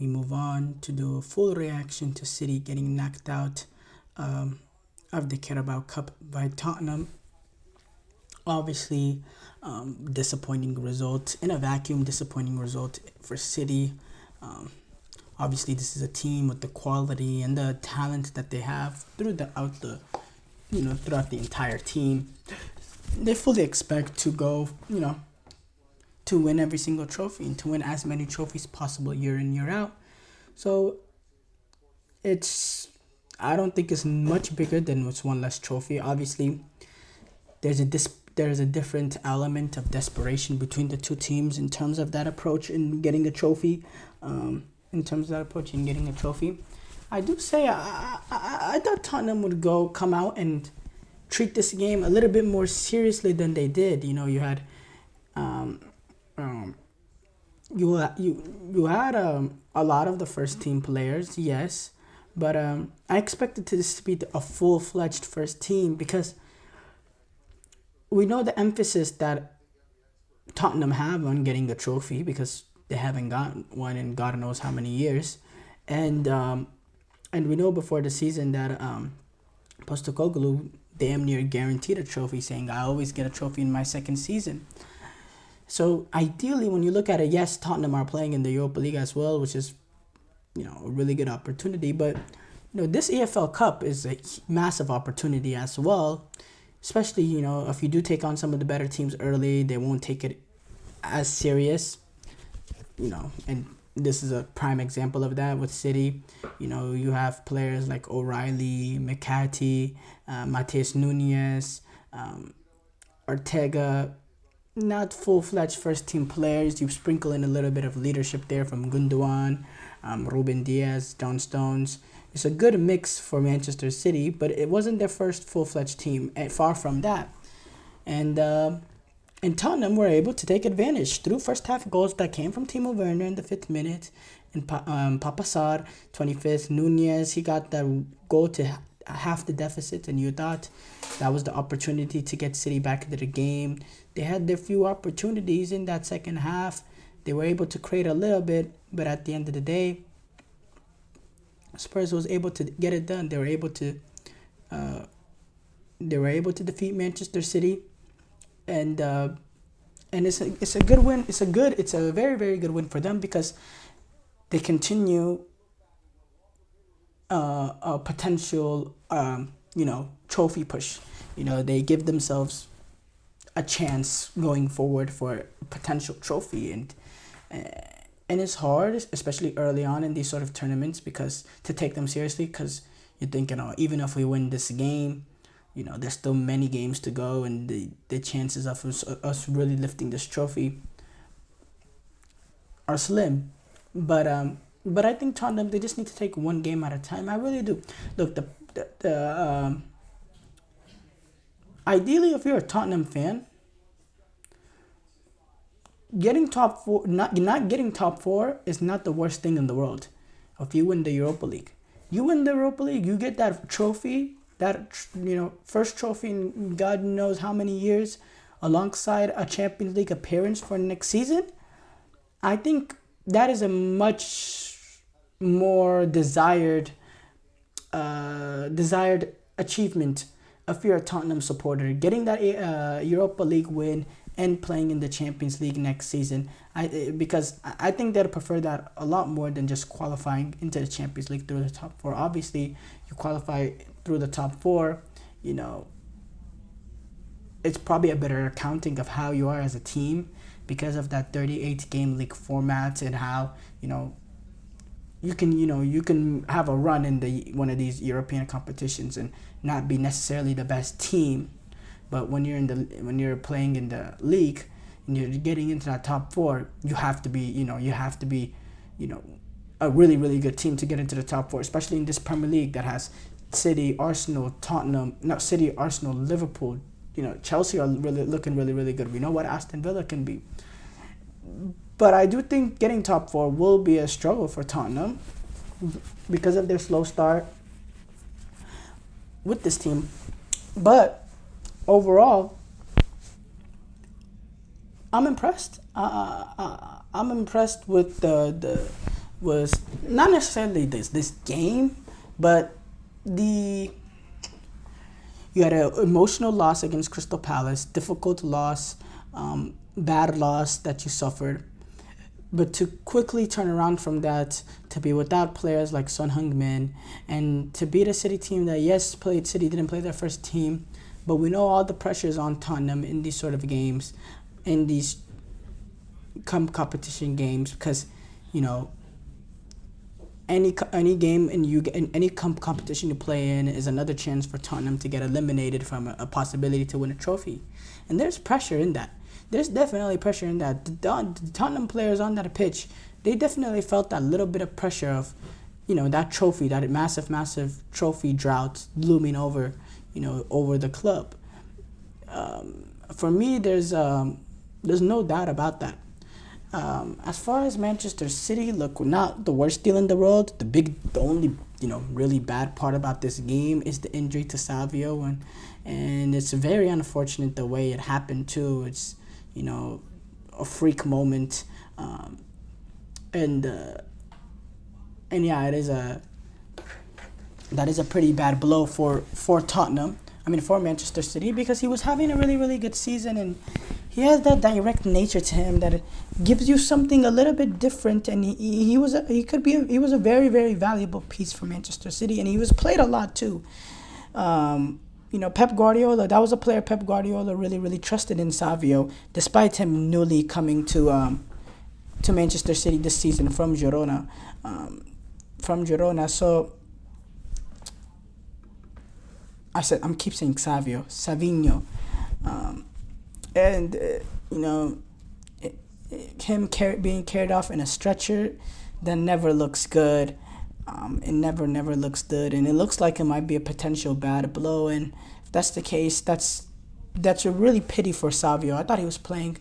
We move on to do a full reaction to City getting knocked out um, of the Carabao Cup by Tottenham. Obviously, disappointing result in a vacuum. Disappointing result for City. Um, Obviously, this is a team with the quality and the talent that they have throughout the entire team. They fully expect to go, to win every single trophy and to win as many trophies possible year in year out. So it's I don't think it's much bigger than what's one less trophy. Obviously, there's a different element of desperation between the two teams in terms of that approach in getting a trophy. I do say I thought Tottenham would come out and treat this game a little bit more seriously than they did. You had um, um, you had a lot of the first team players, yes, but I expected this to be a full fledged first team because we know the emphasis that Tottenham have on getting a trophy because they haven't gotten one in God knows how many years, and we know before the season that Postecoglou damn near guaranteed a trophy, saying I always get a trophy in my second season. So ideally, when you look at it, yes, Tottenham are playing in the Europa League as well, which is a really good opportunity. But this EFL Cup is a massive opportunity as well. Especially if you do take on some of the better teams early, they won't take it as serious. And this is a prime example of that with City. You have players like O'Reilly, McCarthy, Mateus Nunes, Ortega, not full-fledged first-team players. You sprinkle in a little bit of leadership there from Gundogan, Ruben Diaz, John Stones. It's a good mix for Manchester City, but it wasn't their first full-fledged team, far from that. And Tottenham were able to take advantage through first-half goals that came from Timo Werner in the 5th minute, and Papa Sarr, 25th, Nunez, he got the goal to half the deficit, and you thought that was the opportunity to get City back into the game. They had their few opportunities in that second half. They were able to create a little bit, but at the end of the day, Spurs was able to get it done. They were able to defeat Manchester City, and it's a good win. It's a very, very good win for them because they continue a potential trophy push. They give themselves a chance going forward for a potential trophy, and it's hard, especially early on in these sort of tournaments, because to take them seriously, because you're thinking, even if we win this game, there's still many games to go, and the chances of us really lifting this trophy are slim. But I think Tottenham, they just need to take one game at a time. I really do. Look, ideally, if you're a Tottenham fan, getting top four, not getting top four is not the worst thing in the world. If you win the Europa League, you get that trophy, that first trophy in God knows how many years, alongside a Champions League appearance for next season. I think that is a much more desired achievement if you're a Tottenham supporter, getting that Europa League win and playing in the Champions League next season. Because I think they'd prefer that a lot more than just qualifying into the Champions League through the top four. Obviously, you qualify through the top four, it's probably a better accounting of how you are as a team because of that 38 game league format and how you can have a run in one of these European competitions and not be necessarily the best team, but when you're playing in the league and you're getting into that top four, you have to be a really, really good team to get into the top four, especially in this Premier League that has City, Arsenal, Liverpool. Chelsea are really looking really, really good. We know what Aston Villa can be. But I do think getting top four will be a struggle for Tottenham because of their slow start with this team. But overall, I'm impressed. I'm impressed with was not necessarily this game, but the you had an emotional loss against Crystal Palace, difficult loss, bad loss that you suffered. But to quickly turn around from that, to be without players like Son Heung-min, and to beat a City team that, yes, played City, didn't play their first team, but we know all the pressures on Tottenham in these sort of games, in these competition games, because, you know, any game in any competition you play in is another chance for Tottenham to get eliminated from a possibility to win a trophy, and there's pressure in that. There's definitely pressure in that. The Tottenham players on that pitch, they definitely felt that little bit of pressure of, you know, that trophy, that massive trophy drought looming over, you know, over the club. For me, there's no doubt about that. As far as Manchester City, look, we're not the worst deal in the world. The only, you know, really bad part about this game is the injury to Savio, and it's very unfortunate the way it happened too. It's, you know, a freak moment, and yeah, that is a pretty bad blow for Tottenham. I mean, for Manchester City, because he was having a really good season, and he has that direct nature to him that it gives you something a little bit different, and he was a very valuable piece for Manchester City, and he was played a lot too. You know, Pep Guardiola, that was a player Pep Guardiola really trusted in Savio, despite him newly coming to Manchester City this season from Girona. So I'm keep saying Savinho, and you know, him being carried off in a stretcher, that never looks good. It never looks good, and it looks like it might be a potential bad blow. And if that's the case, that's a really pity for Savio. I thought he was playing,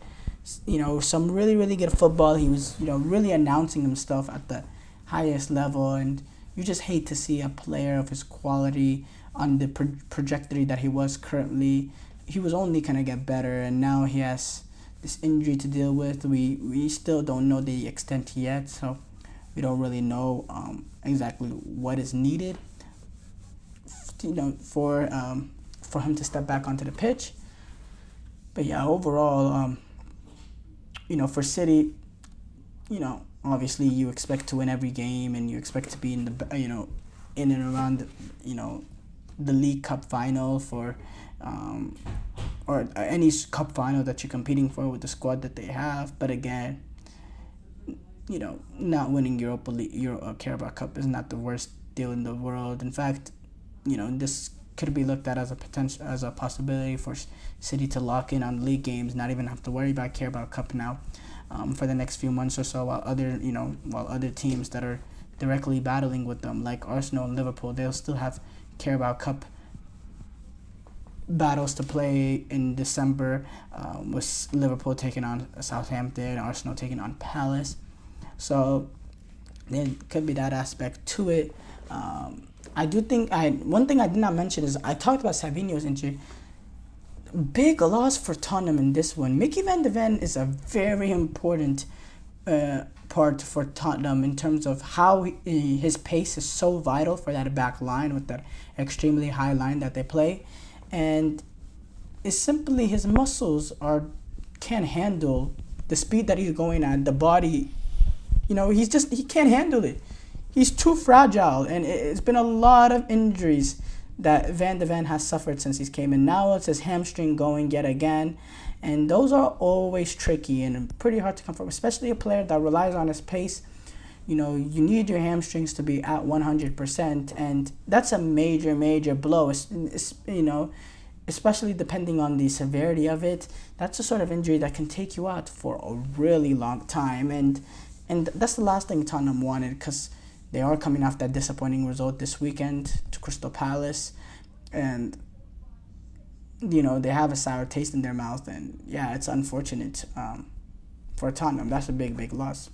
you know, some really good football. He was, you know, really announcing himself at the highest level, and you just hate to see a player of his quality on the trajectory that he was currently. He was only gonna get better, and now he has this injury to deal with. We still don't know the extent yet, so we don't really know exactly what is needed, you know, for him to step back onto the pitch. But yeah, overall, you know, for City, you know, obviously you expect to win every game, and you expect to be in the, you know, in and around, you know, the League Cup final for, or any cup final that you're competing for with the squad that they have. But again, you know, not winning Europa League, Carabao Cup is not the worst deal in the world. In fact, you know, this could be looked at as a possibility for City to lock in on league games, not even have to worry about Carabao Cup now, for the next few months or so, while other teams that are directly battling with them, like Arsenal and Liverpool, they'll still have Carabao Cup battles to play in December, with Liverpool taking on Southampton, Arsenal taking on Palace. So there could be that aspect to it. I do think one thing I did not mention is I talked about Savinho's injury. Big loss for Tottenham in this one. Mickey van de Ven is a very important part for Tottenham in terms of how his pace is so vital for that back line with that extremely high line that they play, and it's simply his muscles can't handle the speed that he's going at. The body, you know, he can't handle it. He's too fragile, and it's been a lot of injuries that Van de Ven has suffered since he's came in. Now it's his hamstring going yet again, and those are always tricky and pretty hard to come from, especially a player that relies on his pace. You know, you need your hamstrings to be at 100%, and that's a major blow. You know, especially depending on the severity of it. That's a sort of injury that can take you out for a really long time, and that's the last thing Tottenham wanted, because they are coming off that disappointing result this weekend to Crystal Palace, and you know, they have a sour taste in their mouth, and yeah, it's unfortunate for Tottenham. That's a big loss.